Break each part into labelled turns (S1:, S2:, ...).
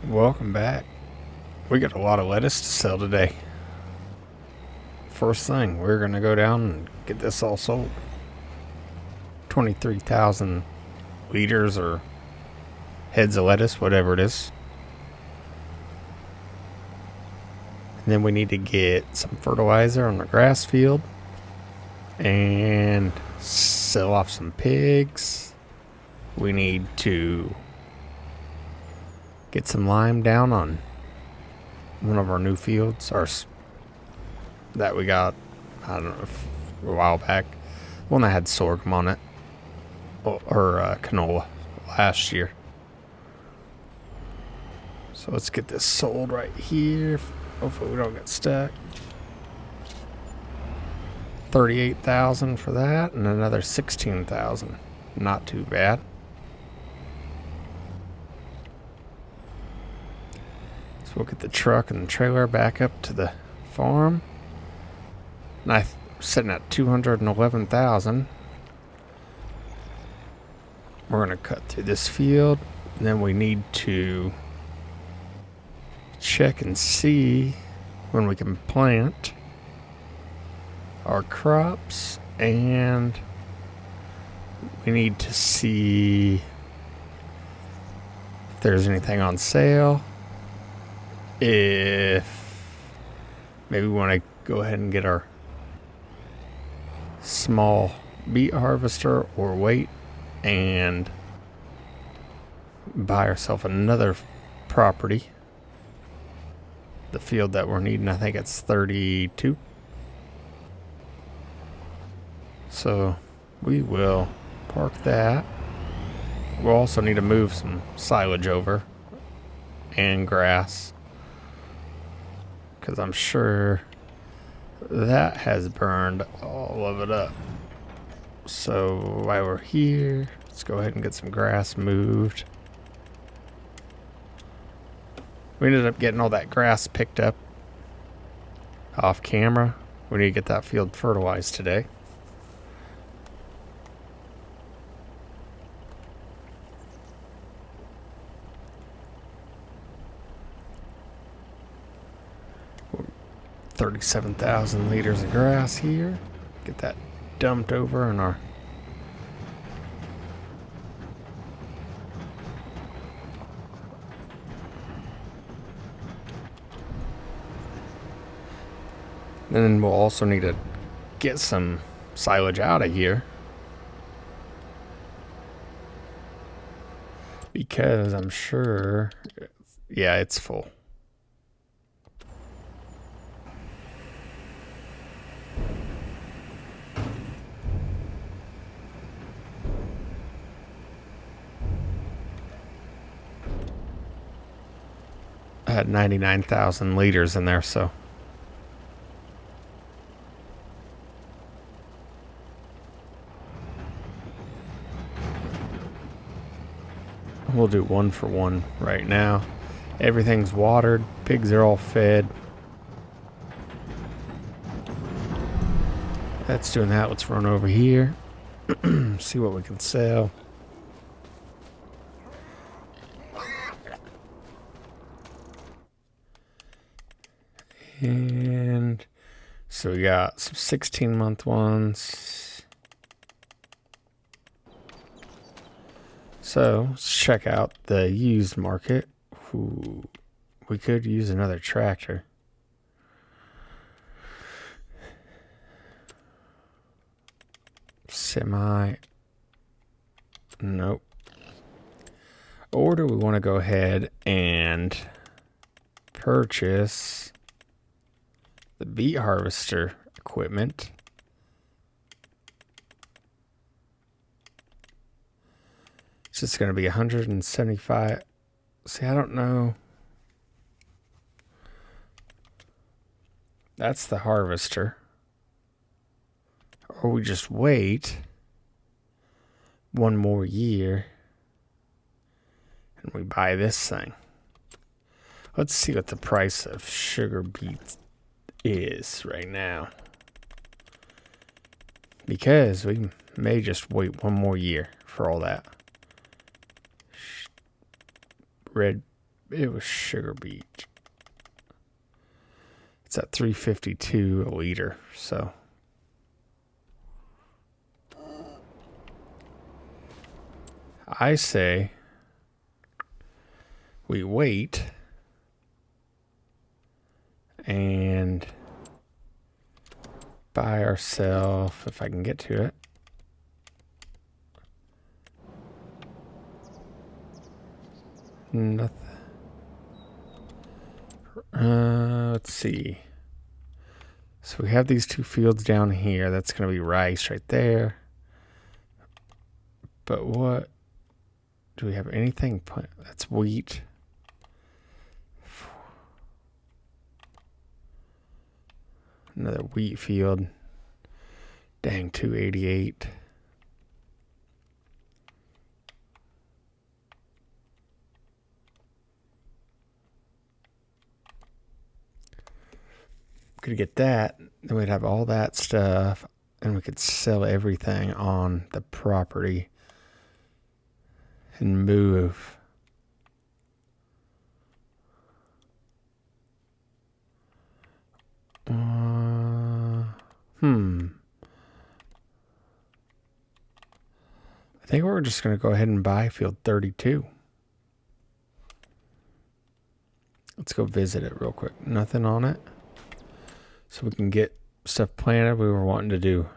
S1: Welcome back. We got a lot of lettuce to sell today. First thing, we're going to go down and get this all sold. 23,000 liters or heads of lettuce, whatever it is. And then we need to get some fertilizer on the grass field and sell off some pigs. We need to get some lime down on one of our new fields, that we got, I don't know, a while back. One that had sorghum on it, or canola last year. So let's get this sold right here. Hopefully we don't get stuck. 38,000 for that, and another 16,000. Not too bad. So we'll get the truck and the trailer back up to the farm. And I'm sitting at 211,000. We're gonna cut through this field, and then we need to check and see when we can plant our crops, and we need to see if there's anything on sale. If maybe we want to go ahead and get our small beet harvester, or wait and buy ourselves another property. The field that we're needing, I think it's 32. So we will park that. We'll also need to move some silage over and grass, because I'm sure that has burned all of it up. So while we're here, let's go ahead and get some grass moved. We ended up getting all that grass picked up off camera. We need to get that field fertilized today. We're 37,000 liters of grass here. Get that dumped over in our and then we'll also need to get some silage out of here, because I'm sure, yeah, it's full. I had 99,000 liters in there, so we'll do 1 for 1 right now. Everything's watered. Pigs are all fed. That's doing that. Let's run over here. See what we can sell. And so we got some 16-month ones. So let's check out the used market. Ooh, we could use another tractor. Semi. Nope. Or do we want to go ahead and purchase the beet harvester equipment? It's just going to be 175. See, I don't know. That's the harvester. Or we just wait one more year and we buy this thing. Let's see what the price of sugar beets is right now, because we may just wait one more year for all that. Red It was sugar beet. It's at 352 a liter, so I say we wait and buy ourselves, if I can get to it, nothing. Let's see. So we have these 2 fields down here. That's going to be rice right there. But what do we have? Anything? That's wheat. Another wheat field. Dang, 288. Could get that, then we'd have all that stuff, and we could sell everything on the property and move. I think we're just going to go ahead and buy field 32. Let's go visit it real quick. Nothing on it. So we can get stuff planted. We were wanting to do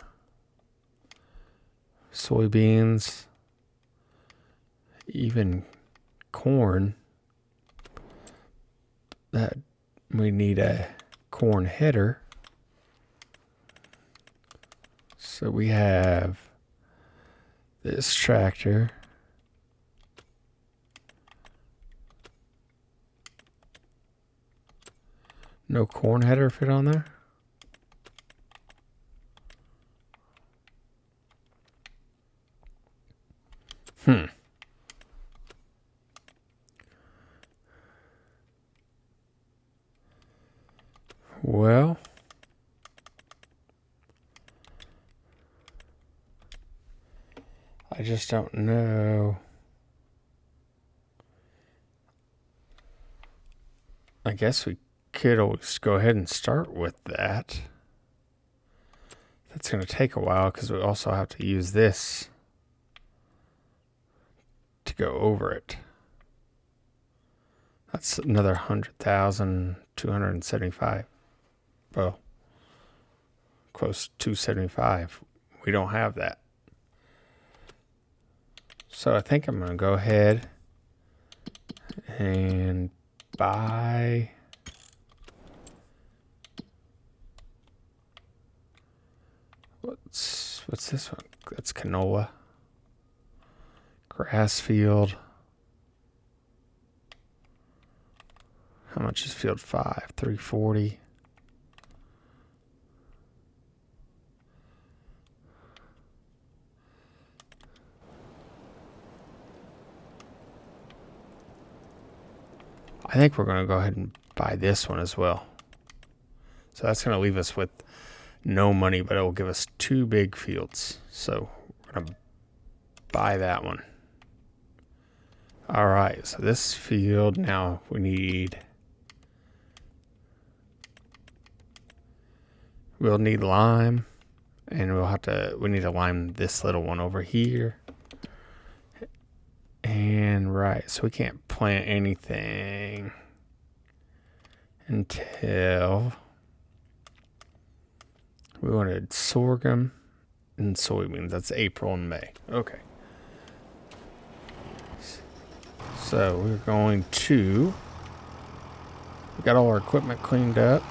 S1: soybeans, even corn. That we need a corn header. So we have this tractor. No corn header fit on there? Well, I just don't know. I guess we could always go ahead and start with that. That's going to take a while because we also have to use this to go over it. That's another 100,275. Well, close to 275. We don't have that. So I think I'm going to go ahead and buy what's this one? That's canola. Grass field. How much is field 5? 340. I think we're going to go ahead and buy this one as well. So that's going to leave us with no money, but it will give us 2 big fields. So we're going to buy that one. All right, so this field, now we'll need lime, and we need to lime this little one over here. And right, so we can't plant anything until we wanted sorghum and soybeans. That's April and May. Okay. So we're going to, we got all our equipment cleaned up.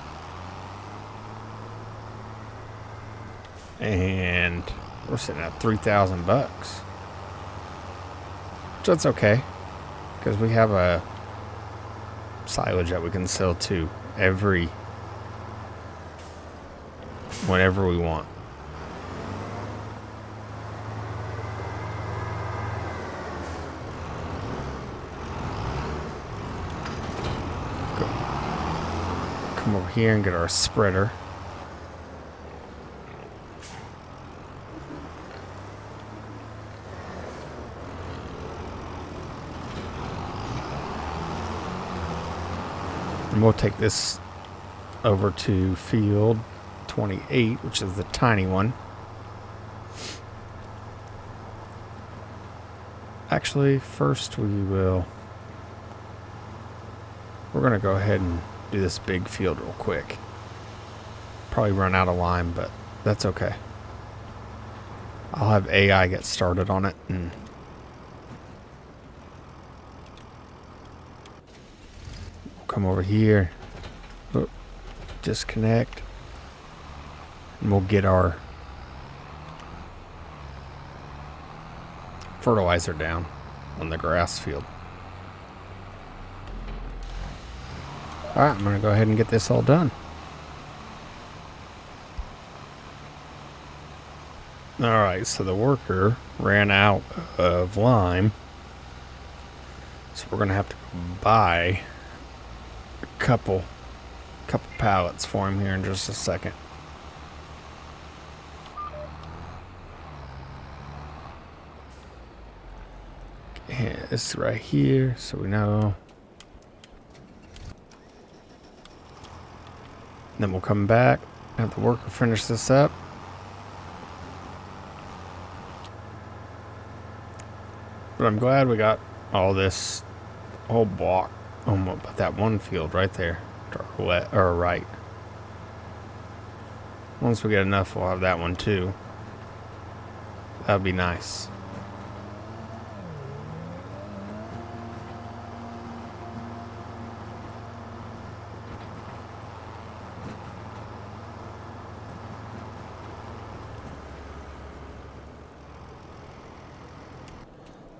S1: And we're sitting at $3,000. So that's okay, because we have a silage that we can sell to whenever we want. Come over here and get our spreader. And we'll take this over to field 28, which is the tiny one. Actually, first we're going to go ahead and do this big field real quick. Probably run out of lime, but that's okay. I'll have AI get started on it, and we'll come over here. Oh, disconnect. And we'll get our fertilizer down on the grass field. Alright, I'm going to go ahead and get this all done. Alright, so the worker ran out of lime. So we're going to have to buy a couple pallets for him here in just a second. Yeah, this right here, so we know. Then we'll come back, have the worker finish this up. But I'm glad we got all this whole block, but that one field right there, to our right. Once we get enough, we'll have that one too. That'd be nice.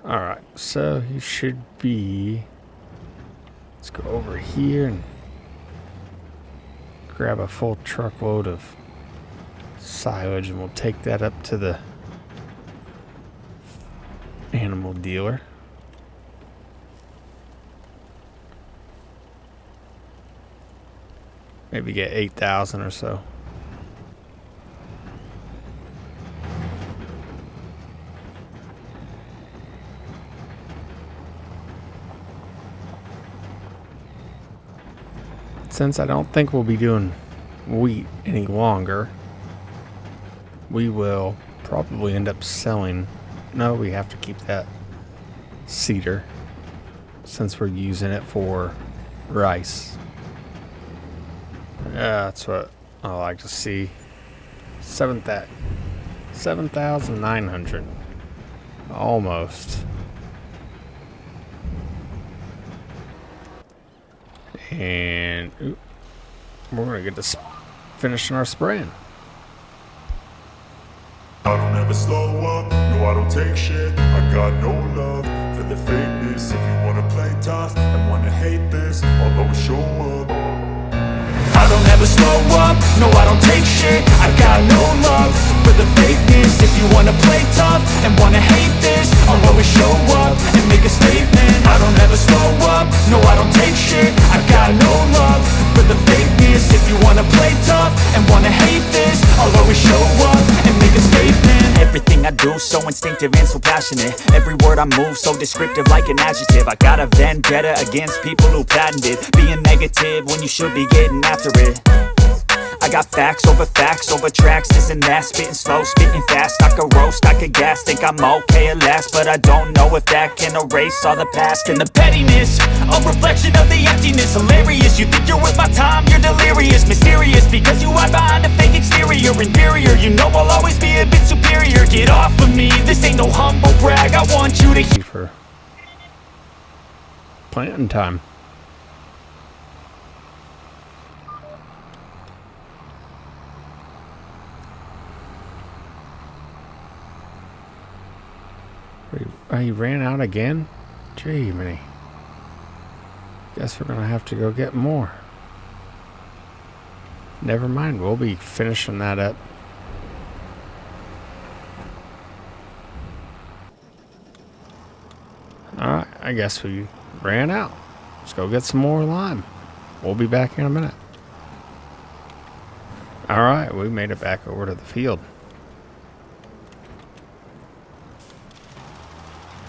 S1: Alright, so he should be... Let's go over here and grab a full truckload of silage, and we'll take that up to the animal dealer. Maybe get 8,000 or so. Since I don't think we'll be doing wheat any longer, we will probably end up selling. No, we have to keep that cedar since we're using it for rice. Yeah, that's what I like to see. 7,900. Almost. And we're going to get this finishing our spraying.
S2: I don't ever slow up, no I don't take shit. I got no love for the fakeness. If you wanna play tough and wanna hate this, I'll always show up. I don't ever slow up, no I don't take shit. I got no love for the fakeness. If you wanna play tough and wanna hate this, I'll always show up and make a statement. I don't ever slow up, no I don't take shit. I got no love for the fakeness. If you wanna play tough and wanna hate this, I'll always show up and make a statement. Everything I do so instinctive and so passionate. Every word I move so descriptive like an adjective. I got a vendetta against people who patented being negative when you should be getting after it. I got facts over tracks, this and that. Spitting slow, spitting fast, I could roast, I could gas. Think I'm okay at last, but I don't know if that can erase all the past. And the pettiness, a reflection of the emptiness. Hilarious, you think you're with my time, you're delirious. Mysterious, because you hide behind a fake exterior. Inferior, you know I'll always be a bit superior. Get off of me, this ain't no humble brag. I want you to hear
S1: for planting time. He ran out again? Gee, many. Guess we're gonna have to go get more. Never mind, we'll be finishing that up. Alright, I guess we ran out. Let's go get some more lime. We'll be back in a minute. Alright, we made it back over to the field.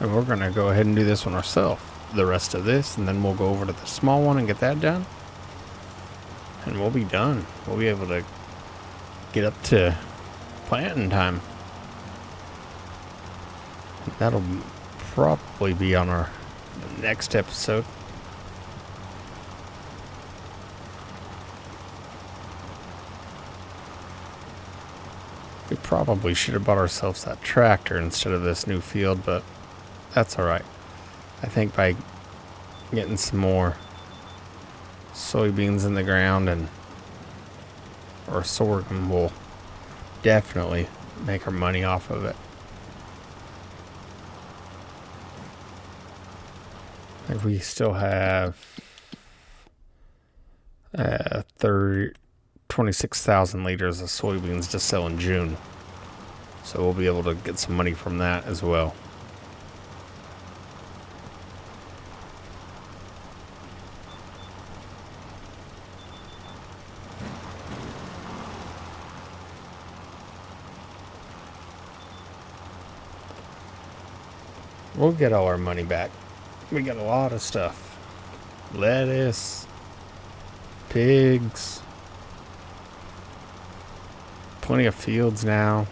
S1: And we're going to go ahead and do this one ourselves. The rest of this, and then we'll go over to the small one and get that done. and we'll be done. We'll be able to get up to planting time. That'll probably be on our next episode. We probably should have bought ourselves that tractor instead of this new field, but that's alright. I think by getting some more soybeans in the ground or sorghum, we'll definitely make our money off of it. I think we still have 26,000 liters of soybeans to sell in June. So we'll be able to get some money from that as well. We'll get all our money back. We got a lot of stuff. Lettuce, pigs, plenty of fields now.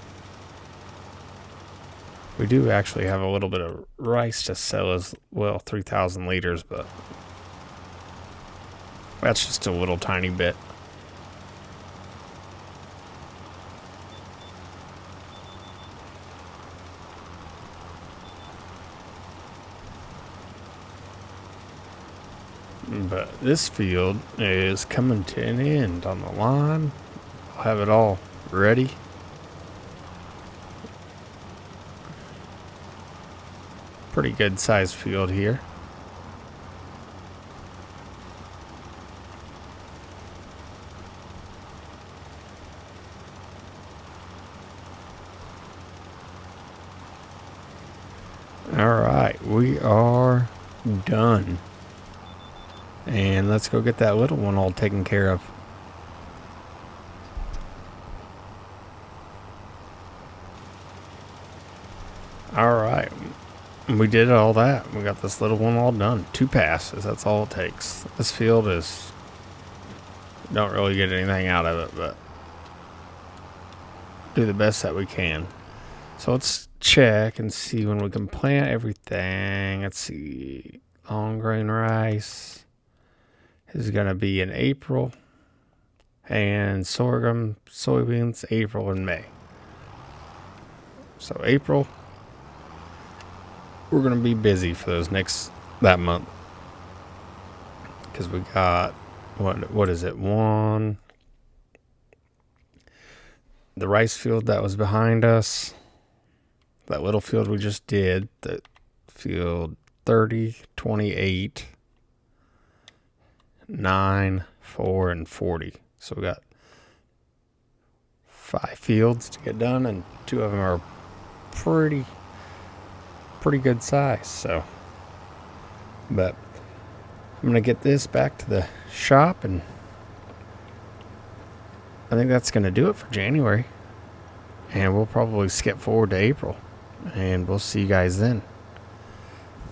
S1: We do actually have a little bit of rice to sell as well, 3,000 liters, but that's just a little tiny bit. But this field is coming to an end on the line. I'll have it all ready. Pretty good sized field here. Alright, we are done. And let's go get that little one all taken care of. Alright, we did all that. We got this little one all done. 2 passes, that's all it takes. This field is... don't really get anything out of it, but do the best that we can. So let's check and see when we can plant everything. Let's see. Long grain rice is going to be in April, and sorghum, soybeans, April and May. So April, we're going to be busy for that month, because we got what is it, the rice field that was behind us, that little field we just did, the field 30, 28, 9, 4, and 40. So we got 5 fields to get done, and 2 of them are pretty good size. So, but I'm gonna get this back to the shop, and I think that's gonna do it for January. And we'll probably skip forward to April, and we'll see you guys then.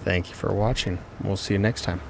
S1: Thank you for watching. We'll see you next time.